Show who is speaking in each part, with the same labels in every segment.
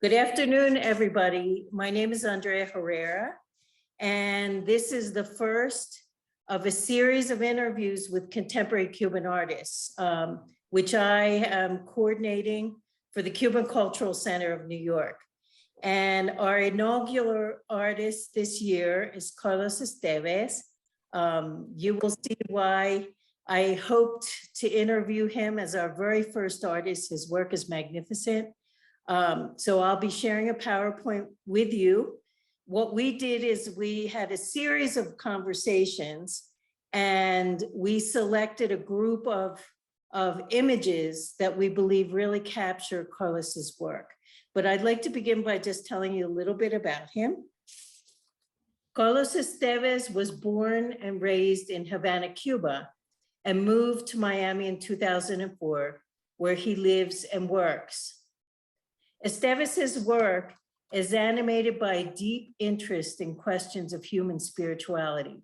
Speaker 1: Good afternoon, everybody. My name is Andrea Herrera, and this is the first of a series of interviews with contemporary Cuban artists, which I am coordinating for the Cuban Cultural Center of New York. And our inaugural artist this year is Carlos Estévez. You will see why I hoped to interview him as our very first artist. His work is magnificent. So I'll be sharing a PowerPoint with you. What we did is we had a series of conversations and we selected a group of images that we believe really capture Carlos's work. But I'd like to begin by just telling you a little bit about him. Carlos Estévez was born and raised in Havana, Cuba, and moved to Miami in 2004, where he lives and works. Estevez's work is animated by a deep interest in questions of human spirituality.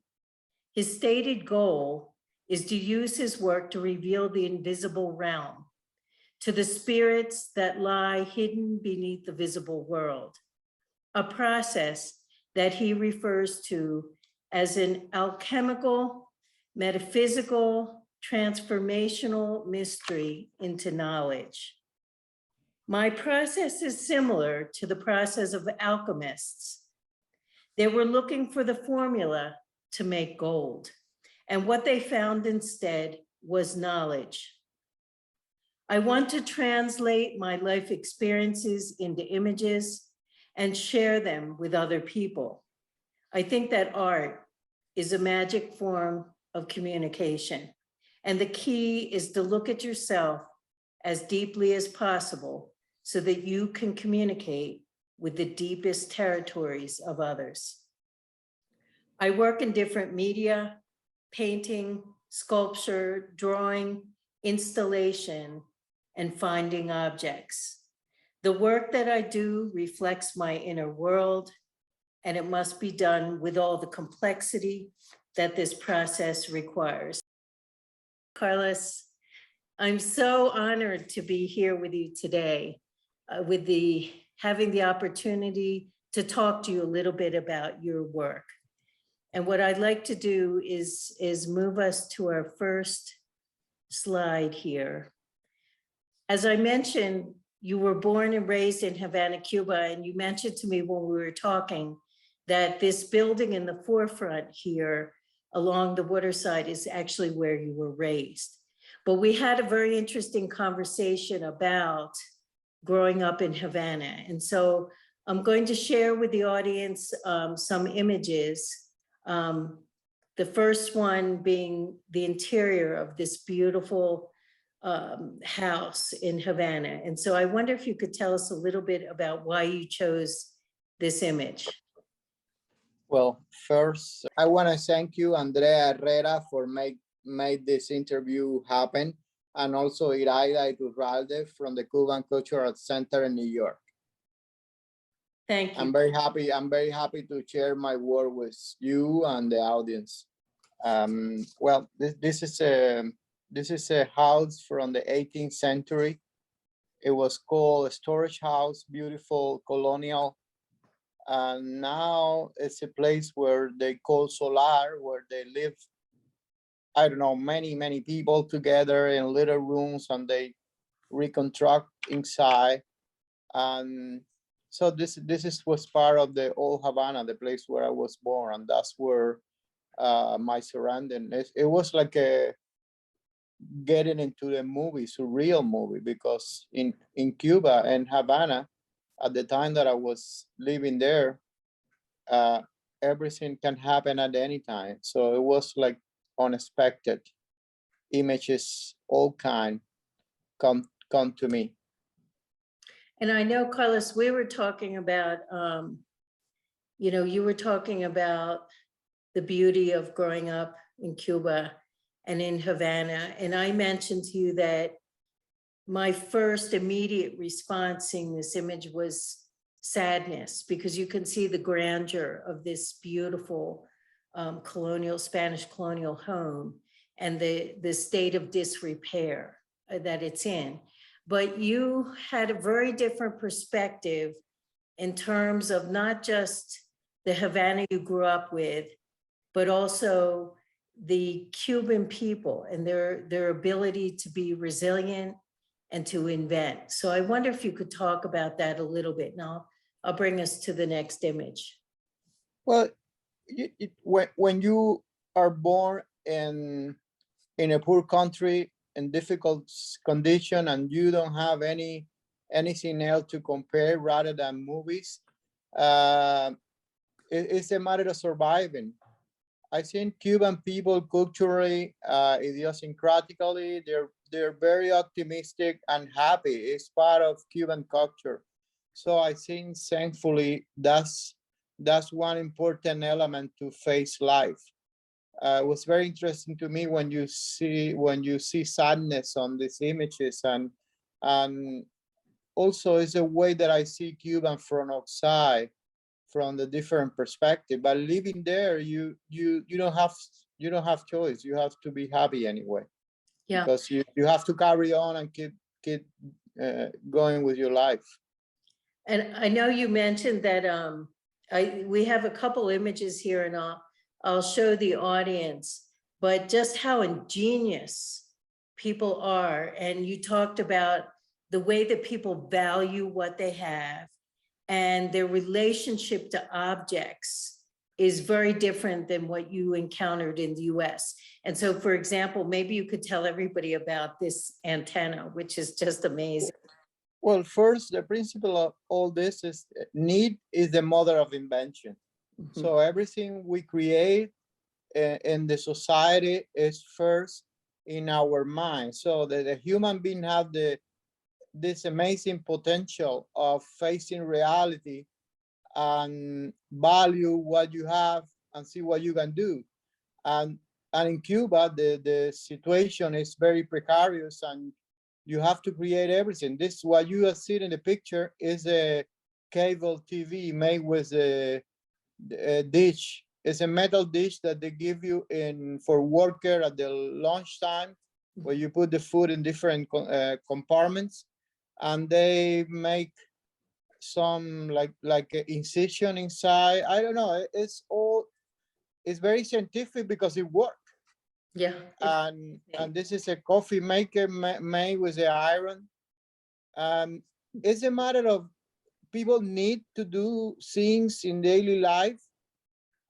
Speaker 1: His stated goal is to use his work to reveal the invisible realm, to the spirits that lie hidden beneath the visible world, a process that he refers to as an alchemical, metaphysical, transformational mystery into knowledge. My process is similar to the process of alchemists. They were looking for the formula to make gold, and what they found instead was knowledge. I want to translate my life experiences into images and share them with other people. I think that art is a magic form of communication, and the key is to look at yourself as deeply as possible so that you can communicate with the deepest territories of others. I work in different media, painting, sculpture, drawing, installation, and finding objects. The work that I do reflects my inner world, and it must be done with all the complexity that this process requires. Carlos, I'm so honored to be here with you today, having the opportunity to talk to you a little bit about your work. And what I'd like to do is move us to our first slide here. As I mentioned, you were born and raised in Havana, Cuba, and you mentioned to me when we were talking that this building in the forefront here along the waterside is actually where you were raised. But we had a very interesting conversation about growing up in Havana. And so I'm going to share with the audience some images. The first one being the interior of this beautiful house in Havana. And so I wonder if you could tell us a little bit about why you chose this image.
Speaker 2: Well, first, I want to thank you, Andrea Herrera, for made this interview happen, and also Iraida Iturralde from the Cuban Cultural Center in New York.
Speaker 1: Thank you.
Speaker 2: I'm very happy to share my work with you and the audience. Well, this is a house from the 18th century. It was called a storage house, beautiful, colonial. And now it's a place where they call Solar, where they live, I don't know, many people together in little rooms, and they reconstruct inside. And so this was part of the old Havana, the place where I was born, and that's where my surrounding. It was like getting into the movie, surreal movie, because in Cuba and Havana, at the time that I was living there, everything can happen at any time. So it was like unexpected images, all kind come to me.
Speaker 1: And I know, Carlos, we were talking about, you were talking about the beauty of growing up in Cuba and in Havana. And I mentioned to you that my first immediate response seeing this image was sadness, because you can see the grandeur of this beautiful Spanish colonial home and the state of disrepair that it's in. But you had a very different perspective in terms of not just the Havana you grew up with, but also the Cuban people and their ability to be resilient and to invent. So I wonder if you could talk about that a little bit. Now, I'll bring us to the next image.
Speaker 2: Well, when you are born in a poor country in difficult condition and you don't have anything else to compare rather than movies, it's a matter of surviving. I think Cuban people culturally, idiosyncratically, they're very optimistic and happy. It's part of Cuban culture. So I think thankfully that's one important element to face life. It was very interesting to me when you see sadness on these images, and also it's a way that I see Cuban from outside, from the different perspective. But living there, you don't have choice. You have to be happy anyway.
Speaker 1: Yeah.
Speaker 2: Because you have to carry on and keep going with your life.
Speaker 1: And I know you mentioned that we have a couple images here, and I'll show the audience, but just how ingenious people are. And you talked about the way that people value what they have, and their relationship to objects is very different than what you encountered in the US. And so, for example, maybe you could tell everybody about this antenna, which is just amazing.
Speaker 2: Well, first, the principle of all this is need is the mother of invention. Mm-hmm. So everything we create in the society is first in our mind. So the human being have this amazing potential of facing reality and value what you have and see what you can do. And in Cuba, the situation is very precarious, and you have to create everything. This, what you have seen in the picture, is a cable TV made with a dish. It's a metal dish that they give you for worker at the lunchtime, where you put the food in different compartments, and they make some like an incision inside. I don't know. It's very scientific because it works.
Speaker 1: Yeah.
Speaker 2: And this is a coffee maker made with the iron. It's a matter of people need to do things in daily life,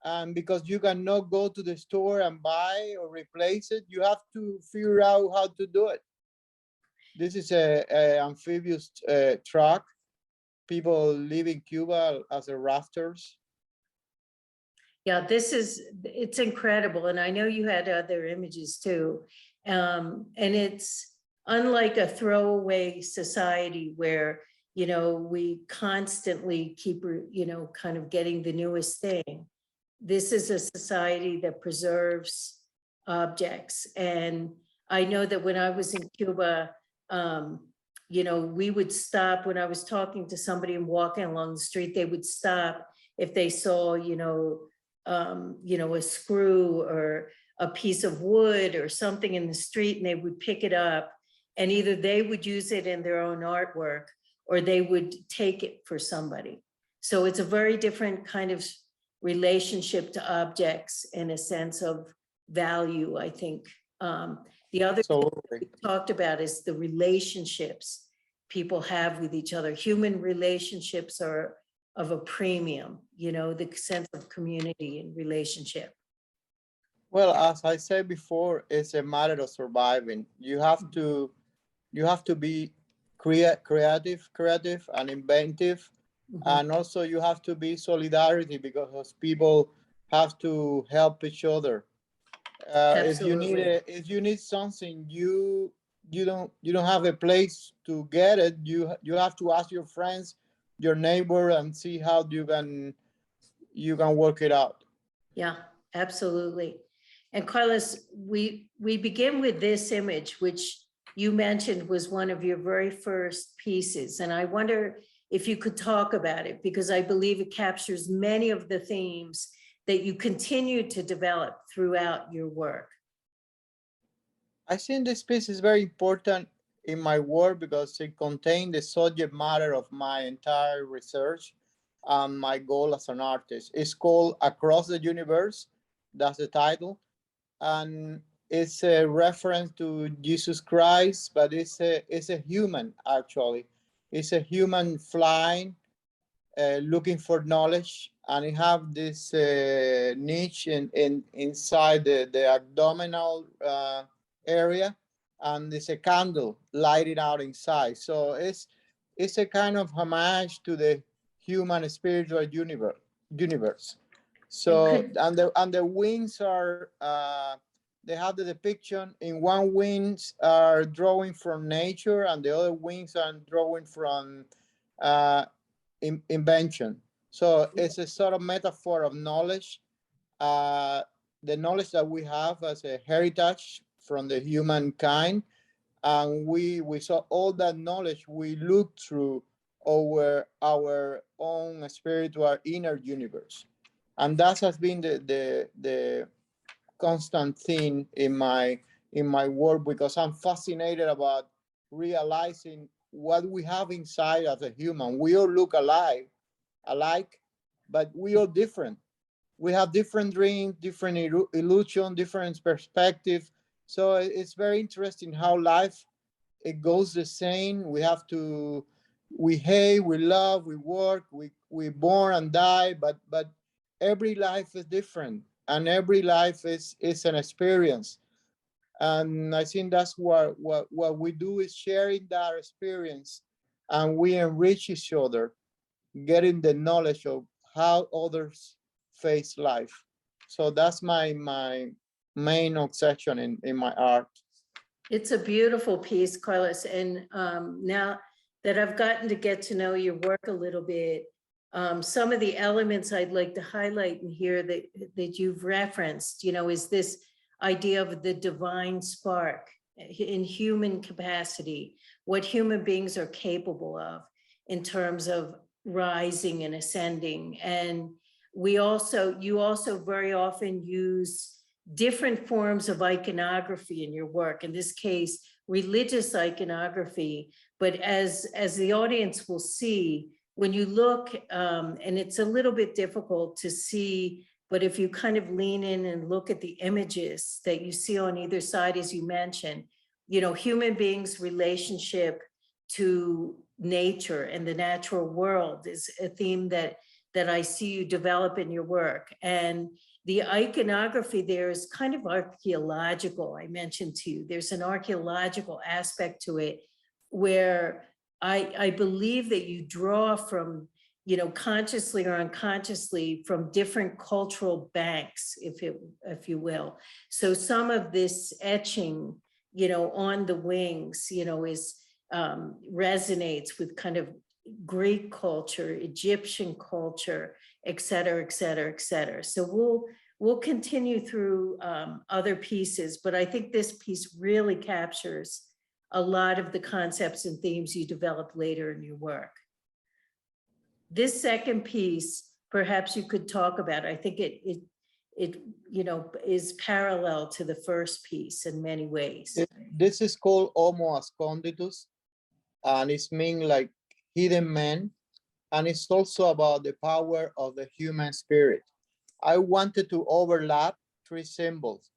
Speaker 2: and because you cannot go to the store and buy or replace it, you have to figure out how to do it. This is a amphibious truck. People live in Cuba as a rafters.
Speaker 1: Yeah, it's incredible. And I know you had other images too. And it's unlike a throwaway society where, we constantly keep, kind of getting the newest thing. This is a society that preserves objects. And I know that when I was in Cuba, we would stop when I was talking to somebody and walking along the street, they would stop if they saw, a screw or a piece of wood or something in the street, and they would pick it up, and either they would use it in their own artwork or they would take it for somebody. So it's a very different kind of relationship to objects in a sense of value, I think. The other thing we talked about is the relationships people have with each other. Human relationships are of a premium, the sense of community and relationship.
Speaker 2: Well, as I said before, it's a matter of surviving. You have to be creative and inventive. Mm-hmm. And also you have to be solidarity, because people have to help each other. If you need something, you don't have a place to get it, you have to ask your friends, your neighbor, and see how you can work it out.
Speaker 1: Yeah, absolutely. And Carlos, we begin with this image, which you mentioned was one of your very first pieces. And I wonder if you could talk about it, because I believe it captures many of the themes that you continue to develop throughout your work.
Speaker 2: I think this piece is very important in my work because it contains the subject matter of my entire research. my goal as an artist. It's called Across the Universe. That's the title. And it's a reference to Jesus Christ, but it's a human, actually. It's a human flying, looking for knowledge, and it have this niche inside the abdominal area, and there's a candle lighted out inside. So it's a kind of homage to the human spiritual universe. So and the wings are they have the depiction. In one wings are drawing from nature, and the other wings are drawing from uh, invention. So it's a sort of metaphor of knowledge, uh, the knowledge that we have as a heritage from the humankind, and we saw all that knowledge we look through our own spiritual inner universe, and that has been the constant theme in my work, because I'm fascinated about realizing what we have inside as a human. We all look alike, but we are different. We have different dreams, different illusion, different perspectives. So it's very interesting how life, it goes the same. We hate, we love, we work, we born and die, but every life is different, and every life is an experience. And I think that's what we do, is sharing that experience, and we enrich each other, getting the knowledge of how others face life. So that's my main obsession in my art.
Speaker 1: It's a beautiful piece, Carlos. And now that I've gotten to get to know your work a little bit, some of the elements I'd like to highlight in here that you've referenced, is this idea of the divine spark in human capacity, what human beings are capable of in terms of rising and ascending. And you also very often use different forms of iconography in your work, in this case, religious iconography. But as the audience will see, when you look, and it's a little bit difficult to see, but if you kind of lean in and look at the images that you see on either side, as you mentioned, human beings' relationship to nature and the natural world is a theme that I see you develop in your work. And the iconography there is kind of archaeological. I mentioned to you, there's an archaeological aspect to it, where I believe that you draw from, consciously or unconsciously, from different cultural banks, if you will. So some of this etching, on the wings, is resonates with kind of Greek culture, Egyptian culture, et cetera, et cetera, et cetera. So we'll continue through other pieces, but I think this piece really captures a lot of the concepts and themes you develop later in your work. This second piece, perhaps you could talk about. I think it is parallel to the first piece in many ways.
Speaker 2: This is called Homo Asconditus, and it's mean like hidden man, and it's also about the power of the human spirit. I wanted to overlap three symbols: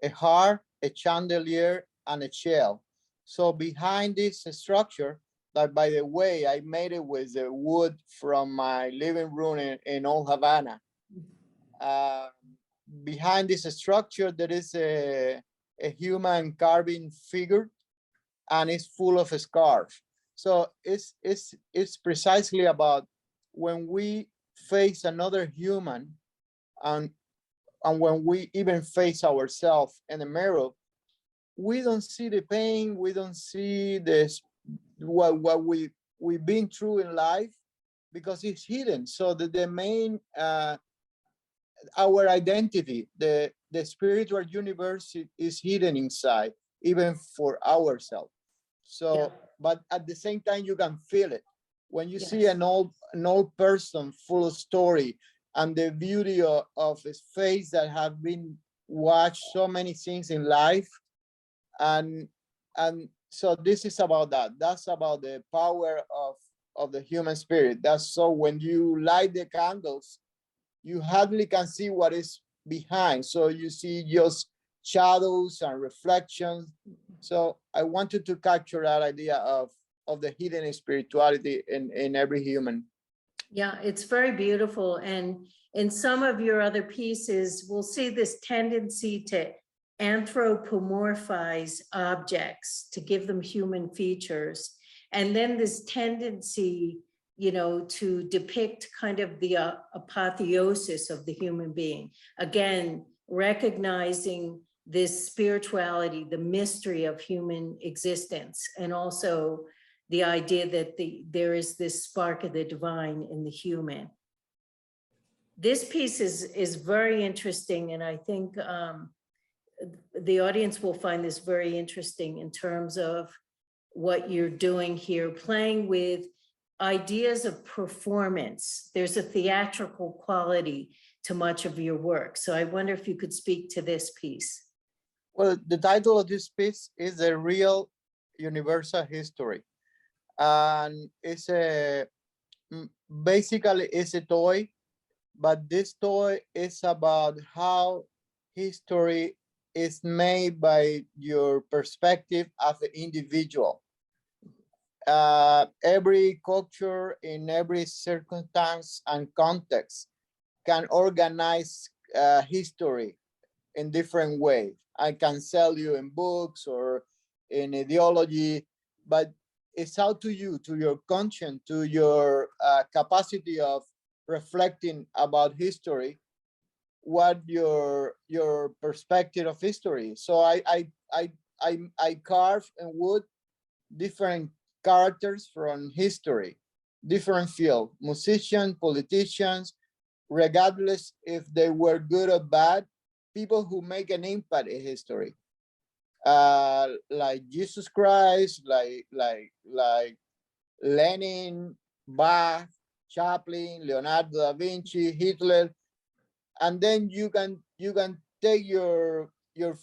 Speaker 2: a heart, a chandelier, and a shell. So behind this structure, that, by the way, I made it with the wood from my living room in Old Havana. Behind this structure, there is a human carving figure, and it's full of scars. So it's precisely about when we face another human, and when we even face ourselves in the mirror, we don't see the pain, we don't see this what we've been through in life, because it's hidden. So the main our identity, the spiritual universe is hidden inside, even for ourselves. So, yeah. But at the same time, you can feel it when you see an old person full of story, and the beauty of his face that have been watched so many things in life, and so this is about that. That's about the power of the human spirit. That's so when you light the candles, you hardly can see what is behind. So you see just shadows and reflections. So I wanted to capture that idea of the hidden spirituality in every human.
Speaker 1: Yeah, it's very beautiful. And in some of your other pieces, we'll see this tendency to anthropomorphize objects, to give them human features. And then this tendency, you know, to depict kind of the apotheosis of the human being. Again, recognizing this spirituality, the mystery of human existence, and also the idea that there is this spark of the divine in the human. This piece is very interesting, and I think the audience will find this very interesting in terms of what you're doing here, playing with ideas of performance. There's a theatrical quality to much of your work. So I wonder if you could speak to this piece.
Speaker 2: Well, the title of this piece is A Real Universal History. And it's basically it's a toy, but this toy is about how history is made by your perspective as an individual. Every culture in every circumstance and context can organize history in different ways. I can sell you in books or in ideology, but it's out to you, to your conscience, to your capacity of reflecting about history, what your perspective of history. So I carve in wood different characters from history, different field, musicians, politicians, regardless if they were good or bad, people who make an impact in history. Like Jesus Christ, like Lenin, Bach, Chaplin, Leonardo da Vinci, Hitler, and then you can take your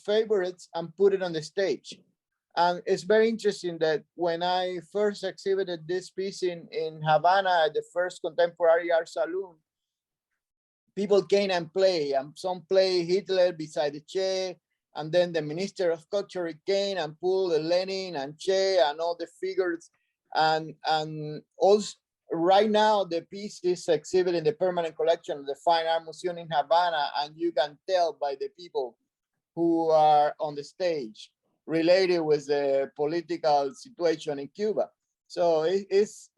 Speaker 2: favorites and put it on the stage. And it's very interesting that when I first exhibited this piece in Havana at the first contemporary art saloon, people came and play, and some play Hitler beside the Che, and then the Minister of Culture came and pulled the Lenin and Che and all the figures. And also right now the piece is exhibited in the permanent collection of the Fine Art Museum in Havana, and you can tell by the people who are on the stage related with the political situation in Cuba. So it's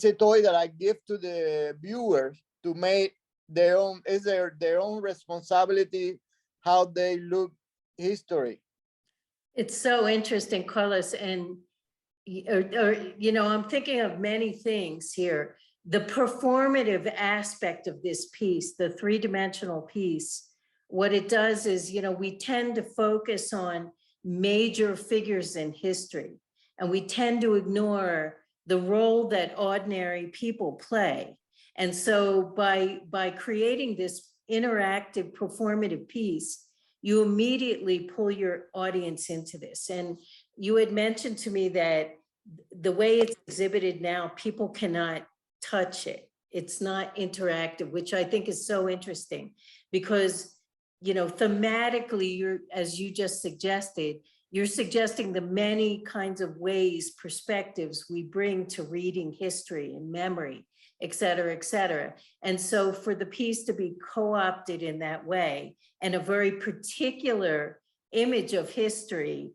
Speaker 2: a toy that I give to the viewers to make their own, is their own responsibility how they look history.
Speaker 1: It's so interesting, Carlos, and you know, I'm thinking of many things here. The performative aspect of this piece, the three-dimensional piece, what it does is, you know, we tend to focus on major figures in history, and we tend to ignore the role that ordinary people play. And so by creating this interactive performative piece, you immediately pull your audience into this. And you had mentioned to me that the way it's exhibited now, people cannot touch it. It's not interactive, which I think is so interesting because, you know, thematically, you're, as you just suggested, you're suggesting the many kinds of ways, perspectives we bring to reading history and memory, et cetera, et cetera. And so for the piece to be co-opted in that way and a very particular image of history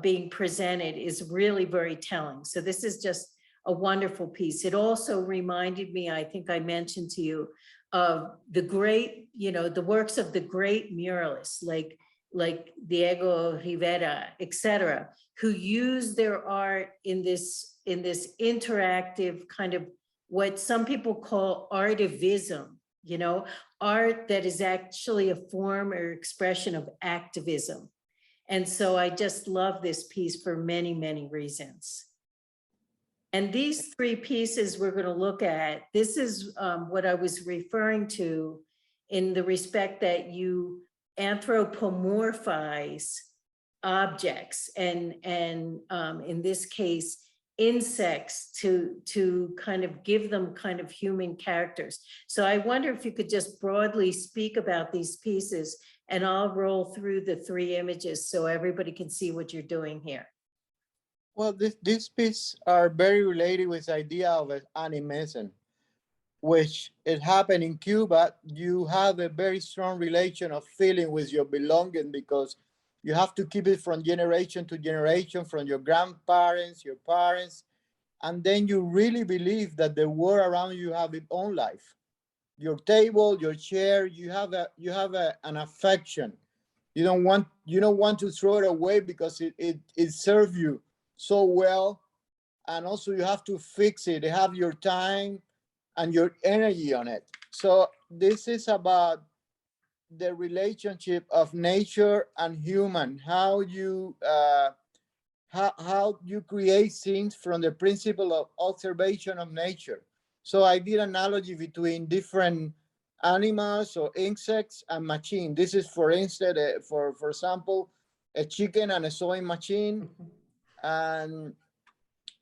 Speaker 1: being presented is really very telling. So this is just a wonderful piece. It also reminded me, I think I mentioned to you, of the great, you know, the works of the great muralists like Diego Rivera, et cetera, who use their art in this interactive kind of what some people call artivism, you know, art that is actually a form or expression of activism. And so I just love this piece for many, many reasons. And these three pieces we're going to look at, this is what I was referring to in the respect that you anthropomorphize objects and in this case, insects to kind of give them kind of human characters. So I wonder if you could just broadly speak about these pieces, and I'll roll through the 3 images so everybody can see what you're doing here.
Speaker 2: Well, these pieces are very related with the idea of animism, which it happened in Cuba. You have a very strong relation of feeling with your belonging because you have to keep it from generation to generation, from your grandparents, your parents, and then you really believe that the world around you have its own life. Your table, your chair, you have an affection. You don't want to throw it away because it serves you so well, and also you have to fix it. They have your time and your energy on it. So this is about the relationship of nature and human, how you create things from the principle of observation of nature. So I did analogy between different animals or insects and machine. This is, for instance, for example, a chicken and a sewing machine, and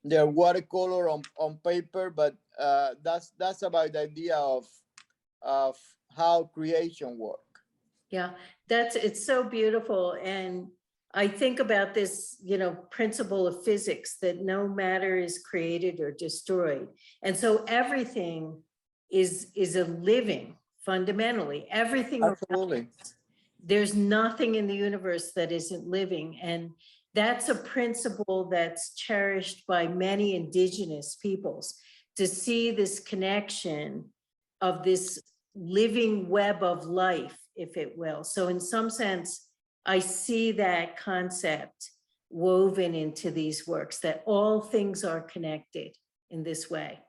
Speaker 2: they're watercolor on paper, but that's about the idea of how creation work.
Speaker 1: Yeah, it's so beautiful. And I think about this, principle of physics, that no matter is created or destroyed. And so everything is a living, fundamentally, everything around
Speaker 2: Absolutely.
Speaker 1: us. There's nothing in the universe that isn't living. And that's a principle that's cherished by many indigenous peoples, to see this connection of this living web of life, if it will. So in some sense, I see that concept woven into these works, that all things are connected in this way.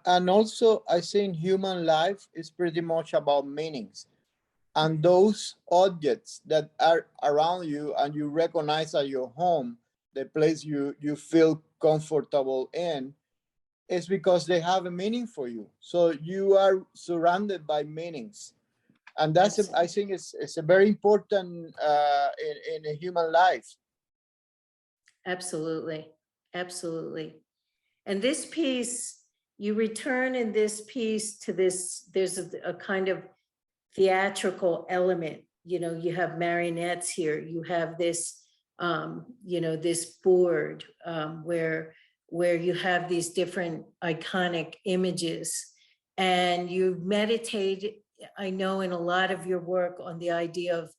Speaker 2: And also, I think human life is pretty much about meanings. And those objects that are around you and you recognize as your home, the place you feel comfortable in, is because they have a meaning for you. So you are surrounded by meanings. And that's, I think it's a very important in a human life.
Speaker 1: Absolutely, absolutely. And this piece, you return in this piece to this, there's a kind of theatrical element. You have marionettes here, you have this, this board where you have these different iconic images, and you meditate, I know, in a lot of your work on the idea of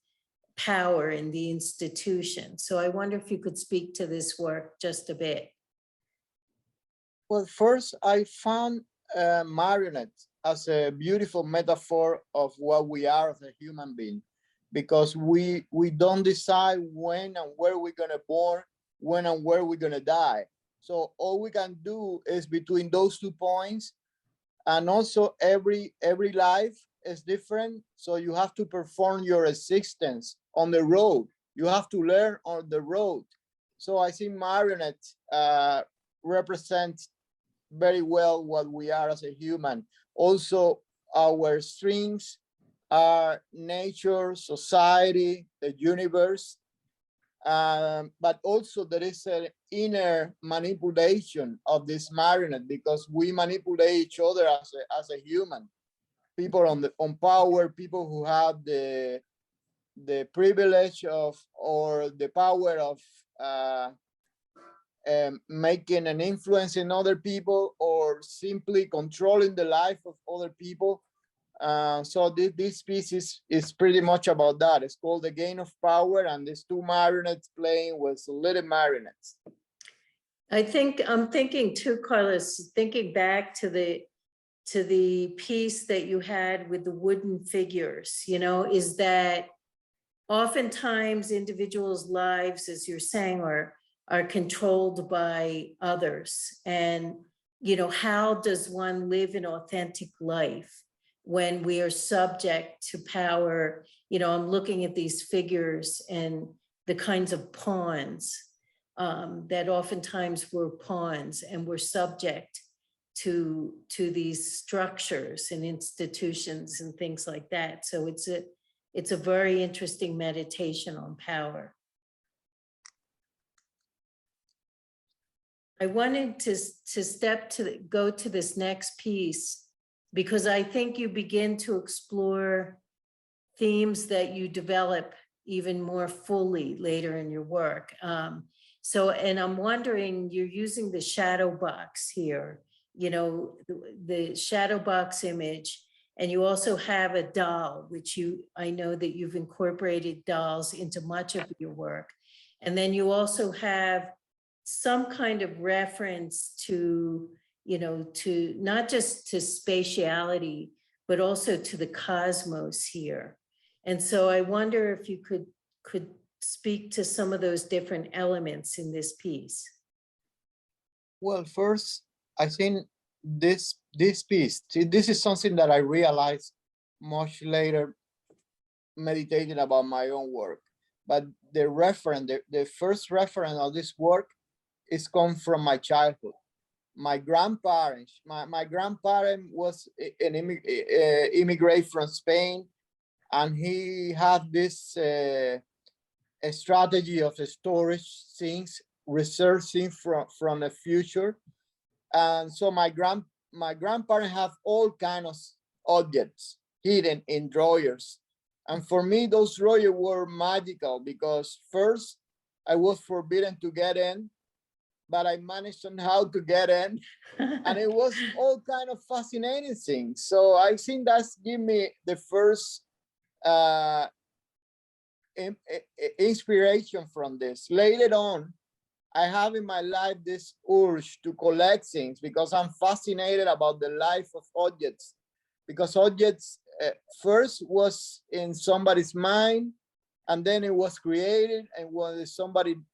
Speaker 1: power in the institution. So I wonder if you could speak to this work just a bit.
Speaker 2: Well, first, I found marionette as a beautiful metaphor of what we are as a human being, because we don't decide when and where we're gonna born, when and where we're gonna die. So all we can do is between those 2 points, and also every life is different. So you have to perform your existence on the road. You have to learn on the road. So I think marionette represents very well what we are as a human. Also, our strengths are nature, society, the universe, but also there is an inner manipulation of this marionette, because we manipulate each other as a human. People on power, people who have the privilege of, or the power of making an influence in other people, or simply controlling the life of other people. So this piece is pretty much about that. It's called The Game of Power, and there's 2 marionettes playing with little marionettes.
Speaker 1: I think I'm thinking too, Carlos, thinking back to the piece that you had with the wooden figures, is that oftentimes individuals' lives, as you're saying, are controlled by others. And, how does one live an authentic life when we are subject to power? I'm looking at these figures and the kinds of pawns that oftentimes were pawns, and were subject to these structures and institutions and things like that. So it's a very interesting meditation on power. I wanted to go to this next piece, because I think you begin to explore themes that you develop even more fully later in your work. And I'm wondering, you're using the shadow box here, you know, the shadow box image, and you also have a doll, which I know that you've incorporated dolls into much of your work. And then you also have some kind of reference to, you know, to not just to spatiality, but also to the cosmos here. And so I wonder if you could speak to some of those different elements in this piece.
Speaker 2: Well, first, I think this piece, see, this is something that I realized much later, meditating about my own work. But the reference, the first reference of this work is come from my childhood. My grandparents, my grandparent was an immigrant from Spain, and he had this a strategy of storage things, researching from the future. And so my grandparents have all kinds of objects hidden in drawers. And for me, those drawers were magical, because first I was forbidden to get in, but I managed somehow to get in. And it was all kind of fascinating things. So I think that's give me the first inspiration from this. Later on, I have in my life this urge to collect things, because I'm fascinated about the life of objects, because objects first was in somebody's mind, and then it was created and was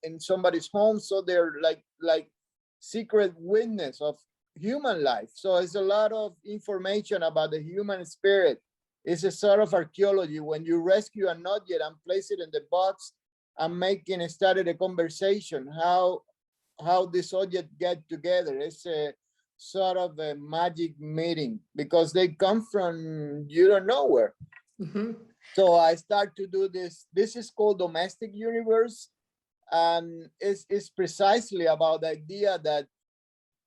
Speaker 2: in somebody's home. So they're like secret witness of human life. So it's a lot of information about the human spirit. It's a sort of archaeology. When you rescue an object and place it in the box and started a conversation, how this object get together. It's a sort of a magic meeting, because they come from you don't know where.
Speaker 1: Mm-hmm.
Speaker 2: So I start to do this. This is called domestic universe. And it's precisely about the idea that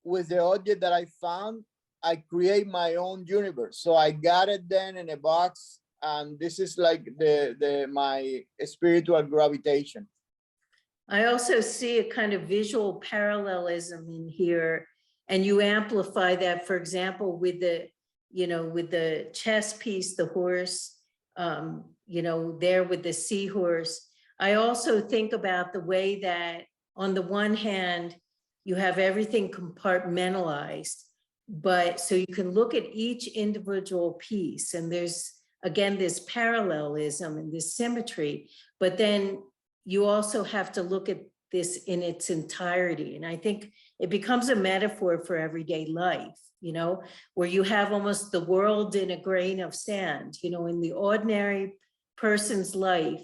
Speaker 2: with the object that I found, I create my own universe. So I got it then in a box, and this is like my spiritual gravitation.
Speaker 1: I also see a kind of visual parallelism in here, and you amplify that, for example, with the chess piece, the horse, there with the seahorse. I also think about the way that on the one hand, you have everything compartmentalized, but so you can look at each individual piece, and there's, again, this parallelism and this symmetry, but then you also have to look at this in its entirety. And I think it becomes a metaphor for everyday life, where you have almost the world in a grain of sand. In the ordinary person's life,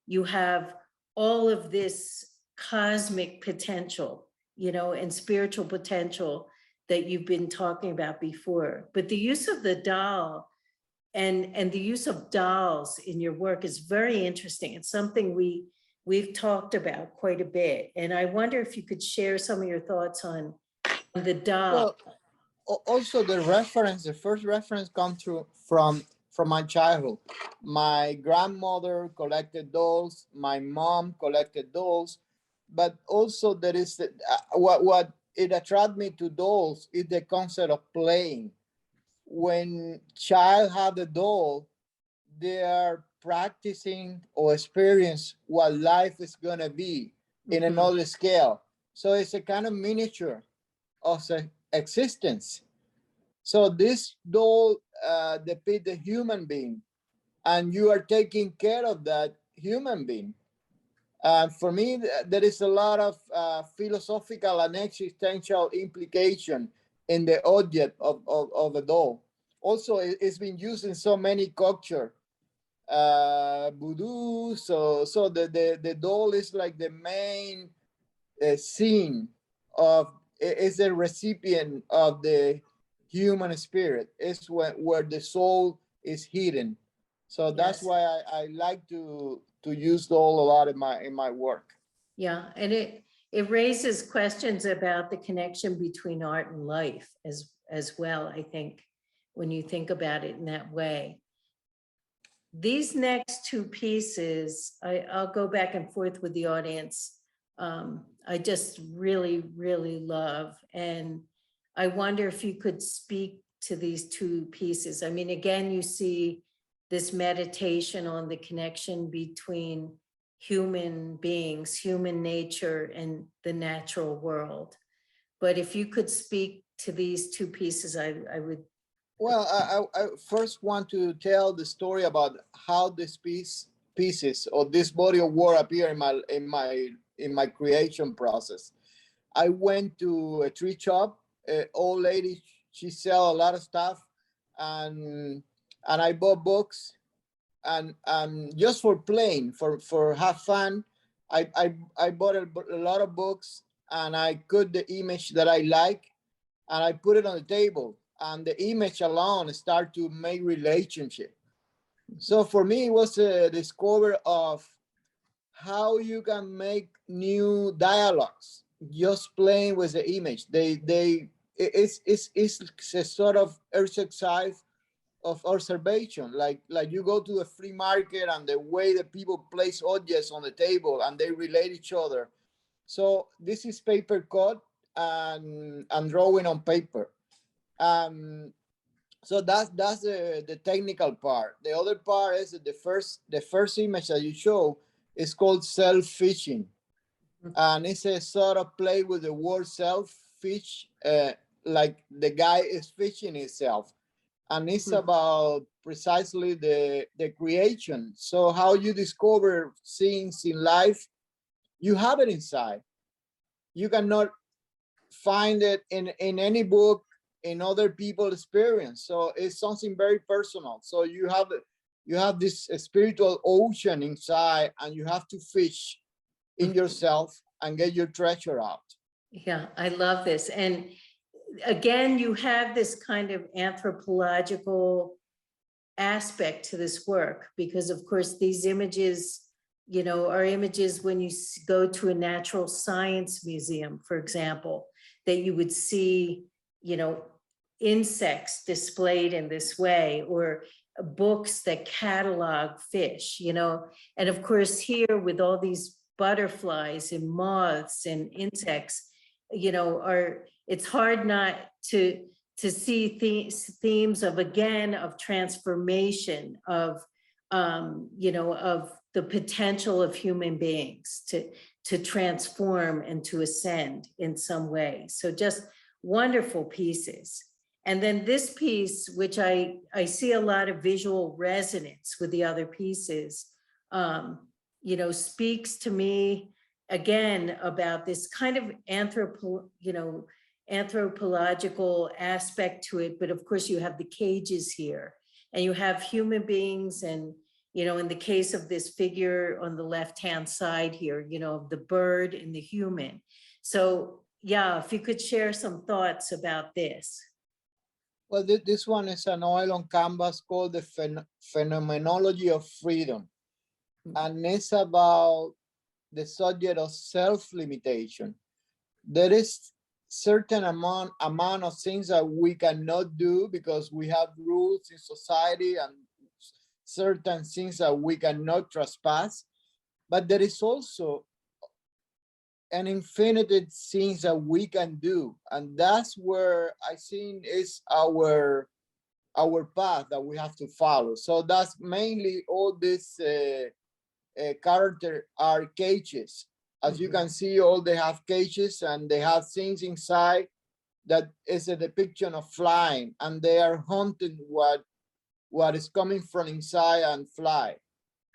Speaker 1: you have all of this cosmic potential, and spiritual potential that you've been talking about before. But the use of the doll and the use of dolls in your work is very interesting. It's something we've talked about quite a bit. And I wonder if you could share some of your thoughts on the doll.
Speaker 2: Well, also the first reference comes from my childhood. My grandmother collected dolls, my mom collected dolls, but also there is what it attracted me to dolls is the concept of playing. When child have a doll, they are practicing or experience what life is gonna be in another scale. So it's a kind of miniature of existence. So this doll depicts a human being, and you are taking care of that human being. For me, there is a lot of philosophical and existential implication in the object of a doll. Also, it's been used in so many cultures. Voodoo, so the doll is like the main scene of, is a recipient of the human spirit. It's where the soul is hidden. So that's why I like to use doll a lot in my work.
Speaker 1: Yeah, and it it raises questions about the connection between art and life as well, I think, when you think about it in that way. These next two pieces, I'll go back and forth with the audience. I just really, really love. And I wonder if you could speak to these two pieces. I mean, again, you see this meditation on the connection between human beings, human nature, and the natural world. But if you could speak to these two pieces, I would.
Speaker 2: Well, I first want to tell the story about how this pieces or this body of work appear in my creation process. I went to a tree shop, an old lady, she sell a lot of stuff, and I bought books, and just for playing, for have fun, I bought a lot of books, and I cut the image that I like, and I put it on the table, and the image alone start to make relationship. So for me, it was a discovery of how you can make new dialogues just playing with the image. It's a sort of exercise of observation, like you go to a flea market and the way that people place objects on the table and they relate each other. So this is paper cut and drawing on paper. So that's the technical part. The other part is that the first image that you show is called self-fishing, and it's a sort of play with the word self-fish, like the guy is fishing himself, and it's about precisely the creation. So how you discover things in life, you have it inside. You cannot find it in any book, in other people's experience. So it's something very personal. So you have this spiritual ocean inside, and you have to fish in yourself and get your treasure out.
Speaker 1: Yeah, I love this. And again, you have this kind of anthropological aspect to this work, because of course these images, you know, are images when you go to a natural science museum, for example, that you would see, you know, insects displayed in this way, or books that catalog fish, you know. And of course here with all these butterflies and moths and insects, you know, it's hard not to see themes of, again, of transformation, of you know, of the potential of human beings to transform and to ascend in some way. So just wonderful pieces. And then this piece, which I see a lot of visual resonance with the other pieces, you know, speaks to me again about this kind of anthropological aspect to it. But of course you have the cages here, and you have human beings, and, you know, in the case of this figure on the left-hand side here, you know, the bird and the human. So yeah, if you could share some thoughts about this.
Speaker 2: Well, this one is an oil on canvas called the Phenomenology of Freedom. And it's about the subject of self-limitation. There is certain amount of things that we cannot do because we have rules in society, and certain things that we cannot trespass. But there is also an infinite things that we can do, and that's where I think is our path that we have to follow. So that's mainly all this character are cages. As you can see, all they have cages, and they have things inside that is a depiction of flying, and they are hunting what is coming from inside and fly.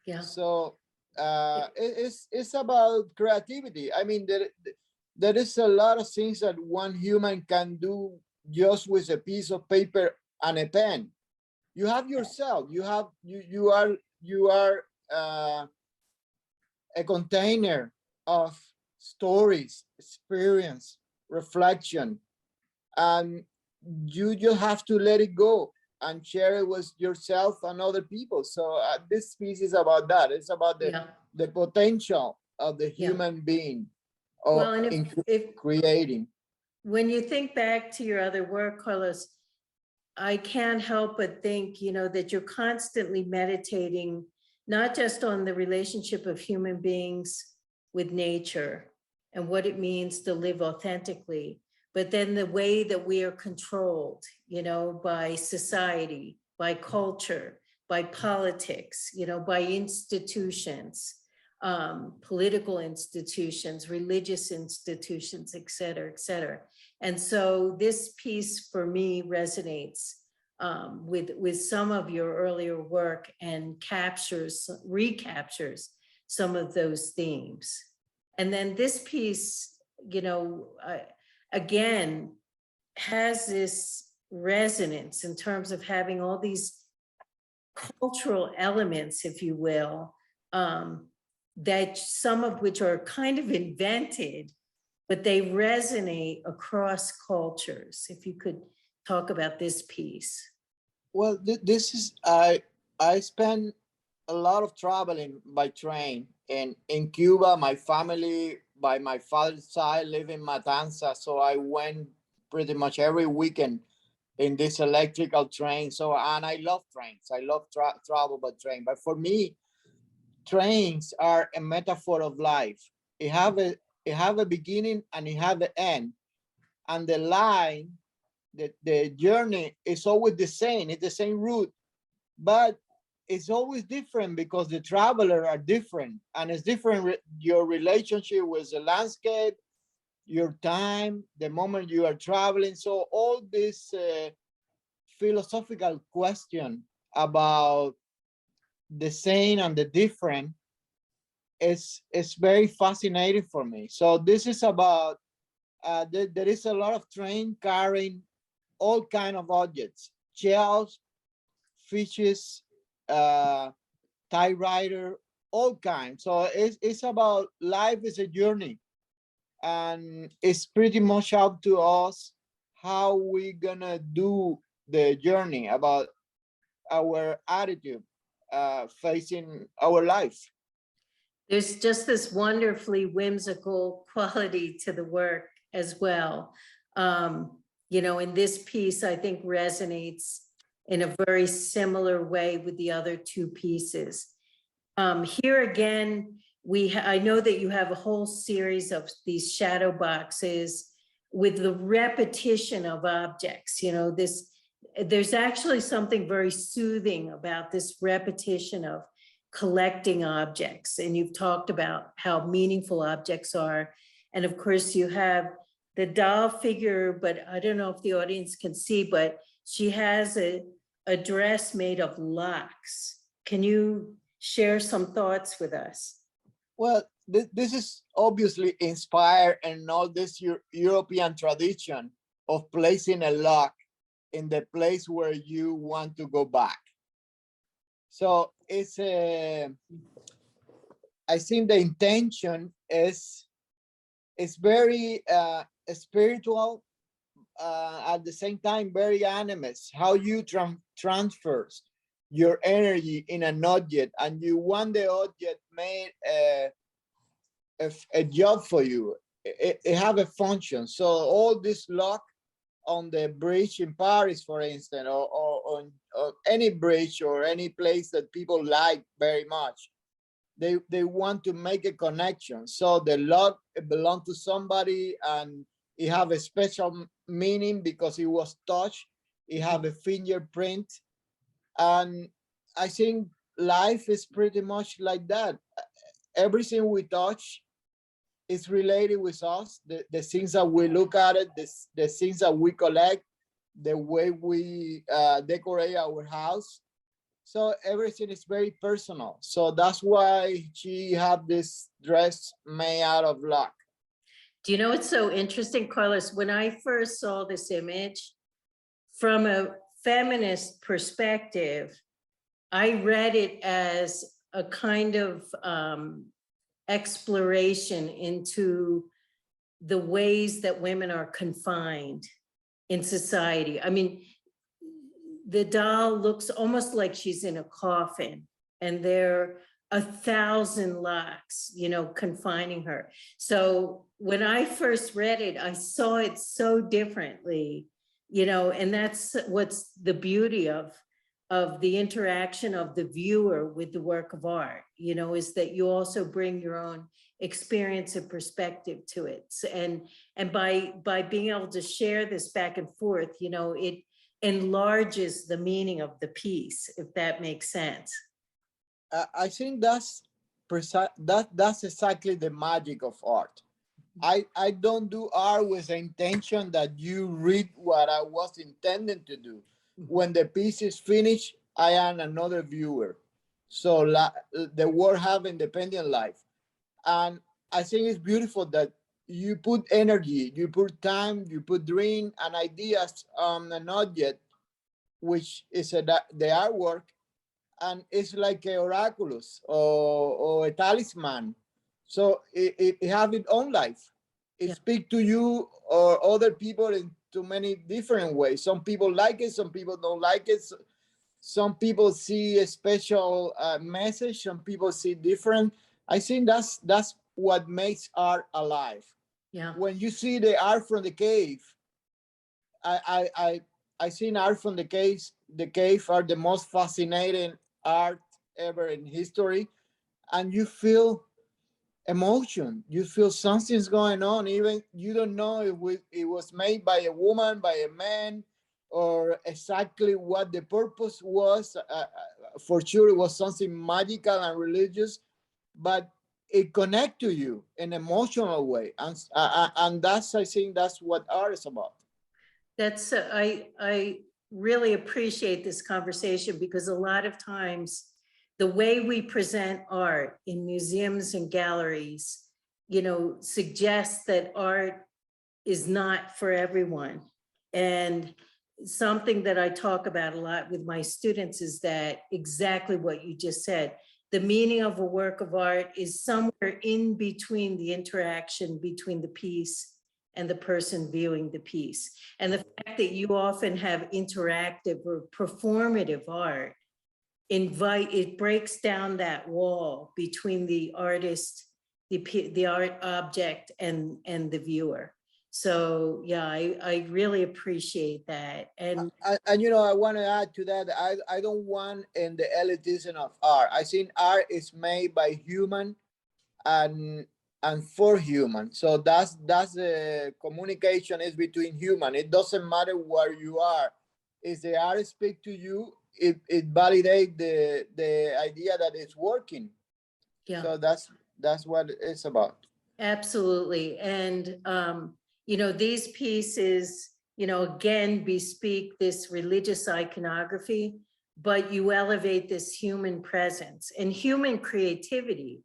Speaker 1: Yeah.
Speaker 2: So it's about creativity. I mean, there is a lot of things that one human can do just with a piece of paper and a pen. You have yourself. You are a container of stories, experience, reflection, and you just have to let it go and share it with yourself and other people. So this piece is about that. It's about the potential of the human being, or
Speaker 1: Well, and
Speaker 2: in
Speaker 1: if
Speaker 2: creating.
Speaker 1: when you think back to your other work, Carlos, I can't help but think, that you're constantly meditating, not just on the relationship of human beings with nature and what it means to live authentically, but then the way that we are controlled, by society, by culture, by politics, by institutions, political institutions, religious institutions, et cetera, et cetera. And so this piece for me resonates with some of your earlier work and recaptures some of those themes. And then this piece, again, has this resonance in terms of having all these cultural elements, if you will, that some of which are kind of invented, but they resonate across cultures. If you could talk about this piece.
Speaker 2: Well, this is, I spend a lot of traveling by train. And in Cuba, my family, by my father's side, live in Matanzas. So I went pretty much every weekend in this electrical train. So, and I love trains. I love travel by train. But for me, trains are a metaphor of life. It have a beginning and it have an end. And the line, the journey is always the same. It's the same route, but it's always different because the traveler are different, and it's different your relationship with the landscape, your time, the moment you are traveling. So all this philosophical question about the same and the different is very fascinating for me. So this is about there is a lot of train carrying all kind of objects, shells, fishes, typewriter, all kinds. So it's about life is a journey, and it's pretty much up to us how we gonna do the journey, about our attitude facing our life.
Speaker 1: There's just this wonderfully whimsical quality to the work as well. In this piece, I think resonates in a very similar way with the other two pieces. Here again, I know that you have a whole series of these shadow boxes with the repetition of objects. There's actually something very soothing about this repetition of collecting objects. And you've talked about how meaningful objects are. And of course you have the doll figure, but I don't know if the audience can see, but she has a dress made of locks. Can you share some thoughts with us?
Speaker 2: Well, this is obviously inspired in all this European tradition of placing a lock in the place where you want to go back. So it's I think the intention is very spiritual, at the same time very animist. How you transfers your energy in an object, and you want the object made a job for you. It have a function. So all this lock on the bridge in Paris, for instance, or on any bridge or any place that people like very much, they want to make a connection. So the lock belongs to somebody, and it have a special meaning because it was touched. It have a fingerprint, and I think life is pretty much like that. Everything we touch is related with us. The things that we look at it, the things that we collect, the way we decorate our house. So everything is very personal. So that's why she had this dress made out of lock.
Speaker 1: Do you know what's so interesting, Carlos? When I first saw this image, from a feminist perspective, I read it as a kind of exploration into the ways that women are confined in society. I mean, the doll looks almost like she's in a coffin, and there are 1,000 locks, confining her. So when I first read it, I saw it so differently, you know, and that's what's the beauty of the interaction of the viewer with the work of art, you know, is that you also bring your own experience and perspective to it. And by being able to share this back and forth, you know, it enlarges the meaning of the piece, if that makes sense.
Speaker 2: I think that's that's exactly the magic of art. I don't do art with the intention that you read what I was intending to do. When the piece is finished, I am another viewer. So the work have independent life. And I think it's beautiful that you put energy, you put time, you put dream and ideas on an object, which is the artwork, and it's like a oraculous or a talisman. So it have its own life. It
Speaker 1: Yeah.
Speaker 2: speak to you or other people in too many different ways. Some people like it, some people don't like it. Some people see a special message, some people see different. I think that's what makes art alive.
Speaker 1: Yeah.
Speaker 2: When you see the art from the cave, I seen art from the cave. The cave are the most fascinating art ever in history, and you feel emotion. You feel something's going on. Even you don't know if it was made by a woman, by a man, or exactly what the purpose was. For sure, it was something magical and religious, but it connect to you in an emotional way, and that's I think that's what art is about.
Speaker 1: That's, I really appreciate this conversation because a lot of times the way we present art in museums and galleries, you know, suggests that art is not for everyone. And something that I talk about a lot with my students is that exactly what you just said. The meaning of a work of art is somewhere in between the interaction between the piece and the person viewing the piece. And the fact that you often have interactive or performative art, it breaks down that wall between the artist, the art object and the viewer. So yeah, I really appreciate that. And
Speaker 2: And I want to add to that. I don't want in the elitism of art. I think art is made by human and for human. So that's the communication is between human. It doesn't matter where you are. If the art speak to you, it validates the idea that it's working.
Speaker 1: yeah.
Speaker 2: So that's what it's about.
Speaker 1: Absolutely. And, you know, these pieces, you know, again, bespeak this religious iconography, but you elevate this human presence and human creativity.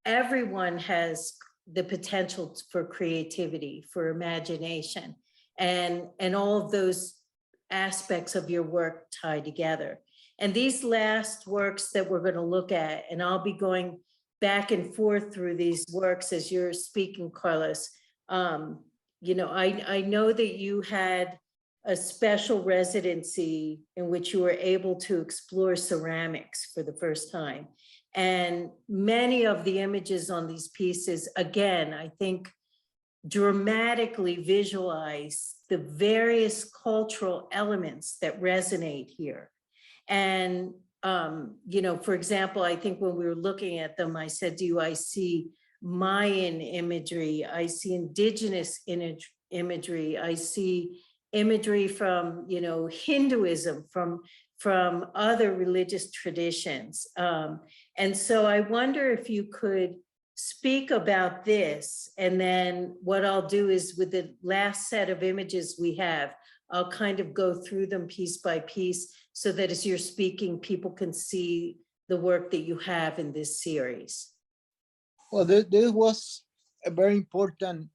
Speaker 1: Everyone has the potential for creativity, for imagination, and all of those aspects of your work tie together. And these last works that we're going to look at, and I'll be going back and forth through these works as you're speaking, Carlos. You know, I know that you had a special residency in which you were able to explore ceramics for the first time. And many of the images on these pieces, again, I think dramatically visualize the various cultural elements that resonate here. And, you know, for example, I think when we were looking at them, I said to you, I see Mayan imagery, I see indigenous imagery, I see imagery from, you know, Hinduism, from other religious traditions. And so I wonder if you could speak about this, and then what I'll do is with the last set of images we have, I'll kind of go through them piece by piece so that as you're speaking, people can see the work that you have in this series.
Speaker 2: Well, this was a very important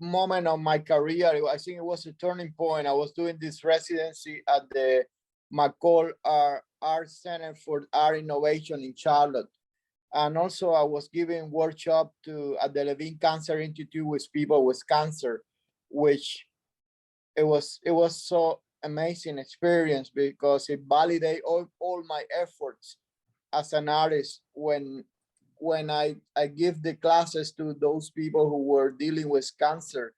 Speaker 2: moment of my career. I think it was a turning point. I was doing this residency at the McCall Art Center for Art Innovation in Charlotte. And also I was giving workshop at the Levine Cancer Institute with people with cancer, which it was so amazing experience because it validated all my efforts as an artist when when I give the classes to those people who were dealing with cancer,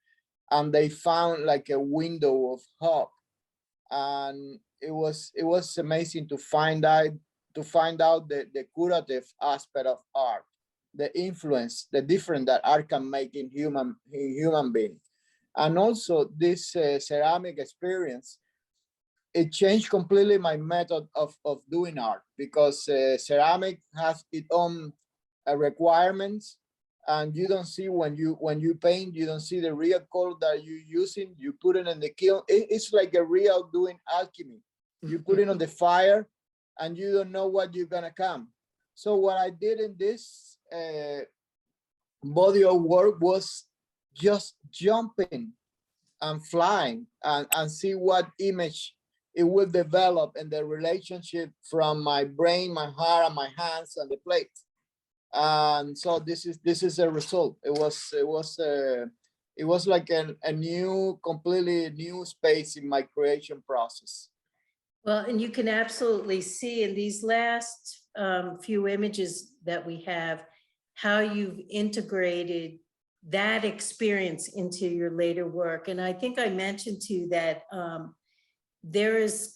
Speaker 2: and they found like a window of hope. And it was amazing to find out the curative aspect of art, the influence, the difference that art can make in human being. And also this ceramic experience, it changed completely my method of doing art, because ceramic has its own requirements, and you don't see when you paint, you don't see the real color that you're using. You put it in the kiln. It's like a real doing alchemy. You put it on the fire, and you don't know what you're gonna come. So what I did in this body of work was just jumping and flying, and see what image it will develop in the relationship from my brain, my heart, and my hands and the plate. And so this is a result. It was like a new, completely new space in my creation process.
Speaker 1: Well, and you can absolutely see in these last few images that we have how you've integrated that experience into your later work. And I think I mentioned to you that there is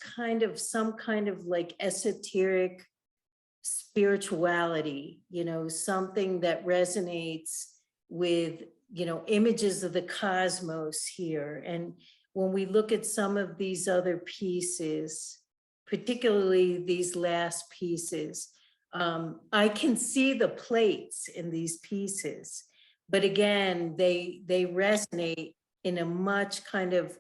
Speaker 1: some kind of like esoteric spirituality, something that resonates with, images of the cosmos here. And when we look at some of these other pieces, particularly these last pieces, I can see the plates in these pieces, but again, they resonate in a much kind of,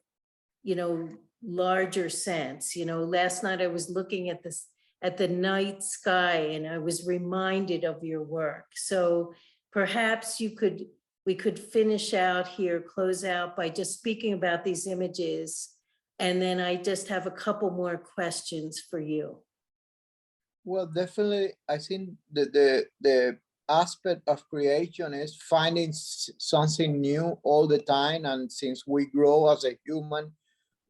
Speaker 1: larger sense. Last night I was looking at the night sky, and I was reminded of your work. So perhaps we could finish out here, close out by just speaking about these images. And then I just have a couple more questions for you.
Speaker 2: Well, definitely, I think the aspect of creation is finding something new all the time. And since we grow as a human,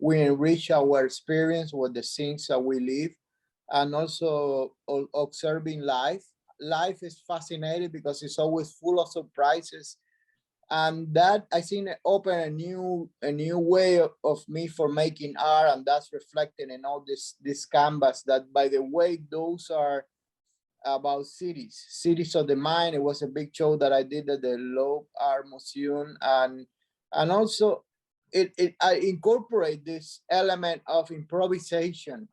Speaker 2: we enrich our experience with the things that we live, and also observing life. Life is fascinating because it's always full of surprises, and that, I think, opened a new way of me for making art, and that's reflected in all this canvas. That, by the way, those are about cities of the mind. It was a big show that I did at the Loeb Art Museum, and also I incorporate this element of improvisation,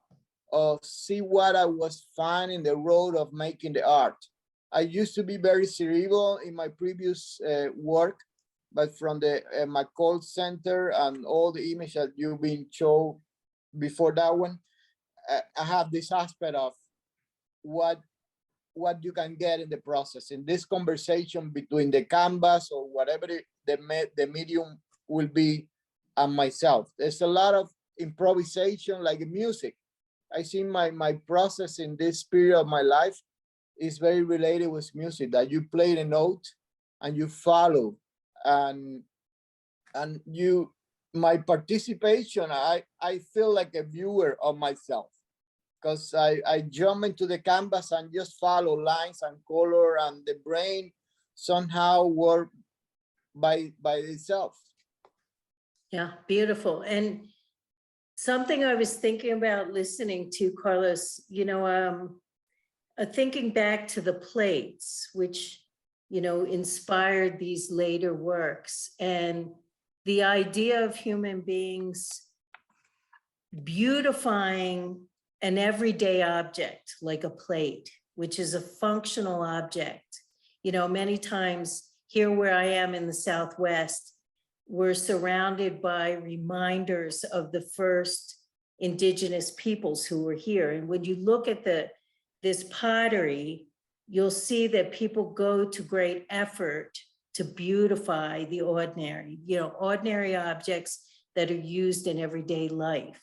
Speaker 2: of see what I was finding the road of making the art. I used to be very cerebral in my previous work, but from my call center and all the images that you've been shown before that one, I have this aspect of what you can get in the process, in this conversation between the canvas or whatever the medium will be, and myself. There's a lot of improvisation, like music. I think my process in this period of my life is very related with music, that you play the note and you follow, and my participation, I feel like a viewer of myself, because I jump into the canvas and just follow lines and color, and the brain somehow work by itself.
Speaker 1: Yeah, beautiful. And something I was thinking about listening to, Carlos, thinking back to the plates, which, inspired these later works, and the idea of human beings beautifying an everyday object like a plate, which is a functional object. Many times here where I am in the Southwest, we're surrounded by reminders of the first indigenous peoples who were here. And when you look at this pottery, you'll see that people go to great effort to beautify the ordinary, ordinary objects that are used in everyday life,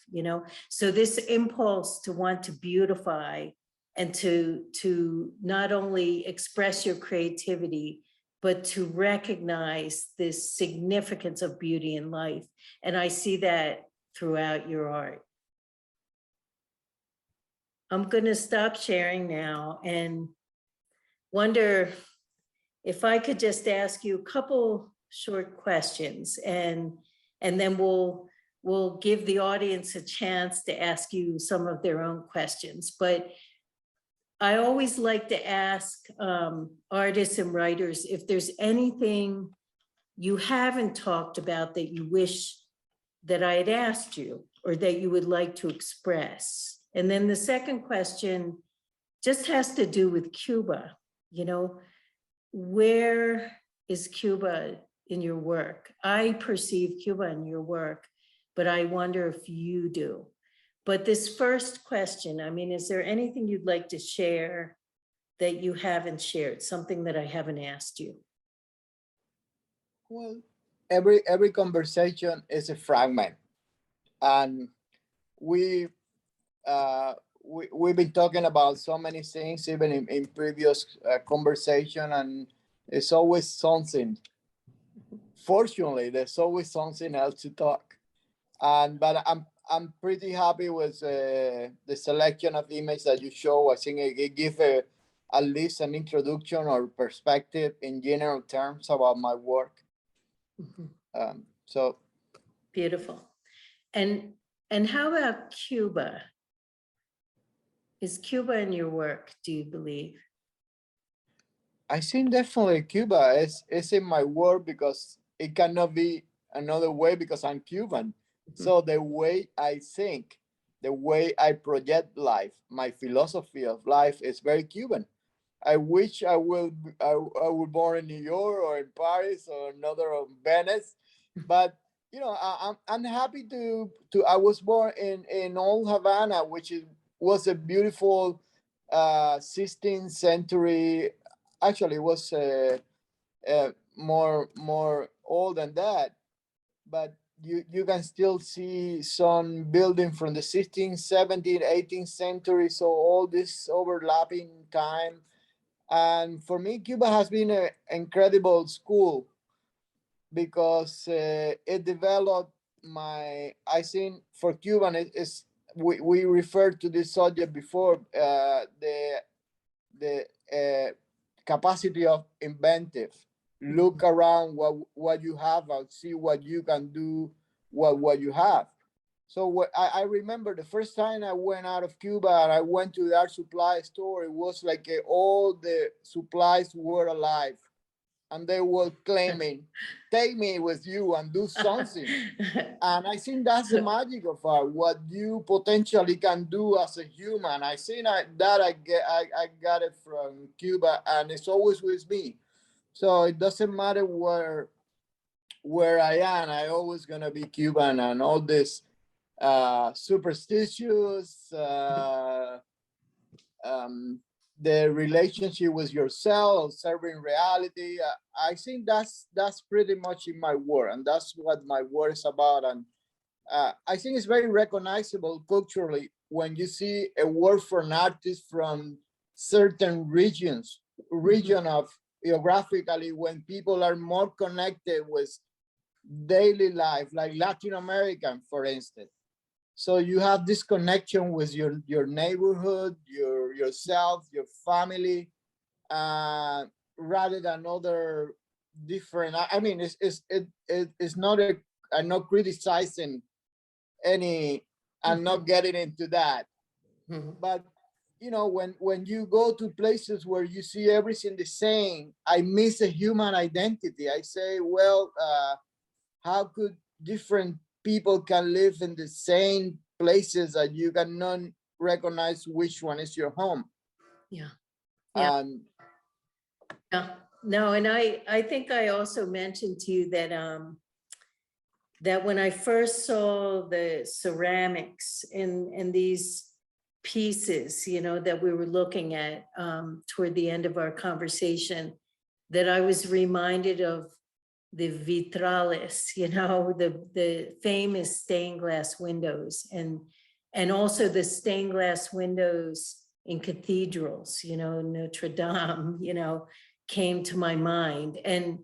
Speaker 1: So this impulse to want to beautify and to not only express your creativity, but to recognize this significance of beauty in life. And I see that throughout your art. I'm going to stop sharing now and wonder if I could just ask you a couple short questions, and then we'll give the audience a chance to ask you some of their own questions. But I always like to ask artists and writers if there's anything you haven't talked about that you wish that I had asked you, or that you would like to express. And then the second question just has to do with Cuba. You know, where is Cuba in your work? I perceive Cuba in your work, but I wonder if you do. But this first question, I mean, is there anything you'd like to share that you haven't shared, something that I haven't asked you?
Speaker 2: Well, every conversation is a fragment, and we've been talking about so many things, even in previous conversation, and it's always something. Fortunately, there's always something else to talk, but I'm pretty happy with the selection of images that you show. I think it gives at least an introduction or perspective in general terms about my work. So
Speaker 1: beautiful. And how about Cuba? Is Cuba in your work, do you believe?
Speaker 2: I think definitely Cuba is in my work, because it cannot be another way, because I'm Cuban. So the way I think, the way I project life, my philosophy of life is very Cuban. I wish I was born in New York or in Paris or another of Venice, but you know, I'm happy to I was born in Old Havana, which was a beautiful 16th century. Actually, it was more old than that, but you can still see some building from the 16th, 17th, 18th century. So all this overlapping time. And for me, Cuba has been an incredible school, because it developed I think for Cuban, we referred to this subject before, the capacity of inventive. Look around what you have and see what you can do, what you have. So I remember the first time I went out of Cuba and I went to the art supply store, it was like all the supplies were alive, and they were claiming, take me with you and do something. And I think that's the magic of art, what you potentially can do as a human. I think I got it from Cuba, and it's always with me. So it doesn't matter where I am, I always gonna be Cuban, and all this superstitious, the relationship with yourself, serving reality. I think that's pretty much in my work, and that's what my work is about. And I think it's very recognizable culturally when you see a work for an artist from certain region of geographically, when people are more connected with daily life, like Latin American, for instance. So you have this connection with your neighborhood, yourself, your family, rather than other different. I mean, it's not I'm not criticizing any. I'm not getting into that. But you know, when you go to places where you see everything the same, I miss a human identity. I say, well, how could different people can live in the same places that you cannot recognize which one is your home?
Speaker 1: Yeah. Yeah. Yeah. No, and I think I also mentioned to you that that when I first saw the ceramics in these pieces, you know, that we were looking at toward the end of our conversation, that I was reminded of the vitrales, you know, the famous stained glass windows, and also the stained glass windows in cathedrals, you know, Notre Dame, you know, came to my mind. And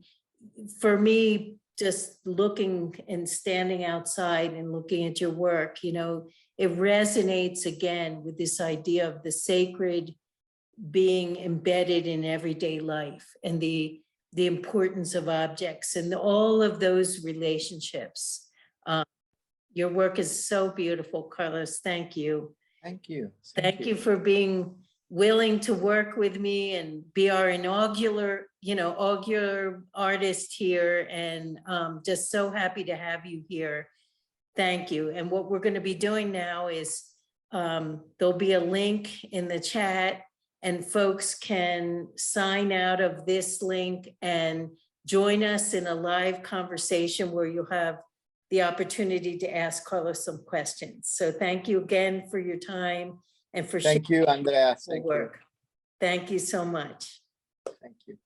Speaker 1: for me, just looking and standing outside and looking at your work, you know, it resonates again with this idea of the sacred being embedded in everyday life, and the the importance of objects and all of those relationships. Your work is so beautiful, Carlos. Thank you.
Speaker 2: Thank you.
Speaker 1: Thank you for being willing to work with me and be our inaugural artist here, and just so happy to have you here. Thank you. And what we're going to be doing now is there'll be a link in the chat, and folks can sign out of this link and join us in a live conversation where you'll have the opportunity to ask Carlos some questions. So thank you again for your time and for
Speaker 2: Thank you, Andrea.
Speaker 1: sharing your work. Thank you so much.
Speaker 2: Thank you.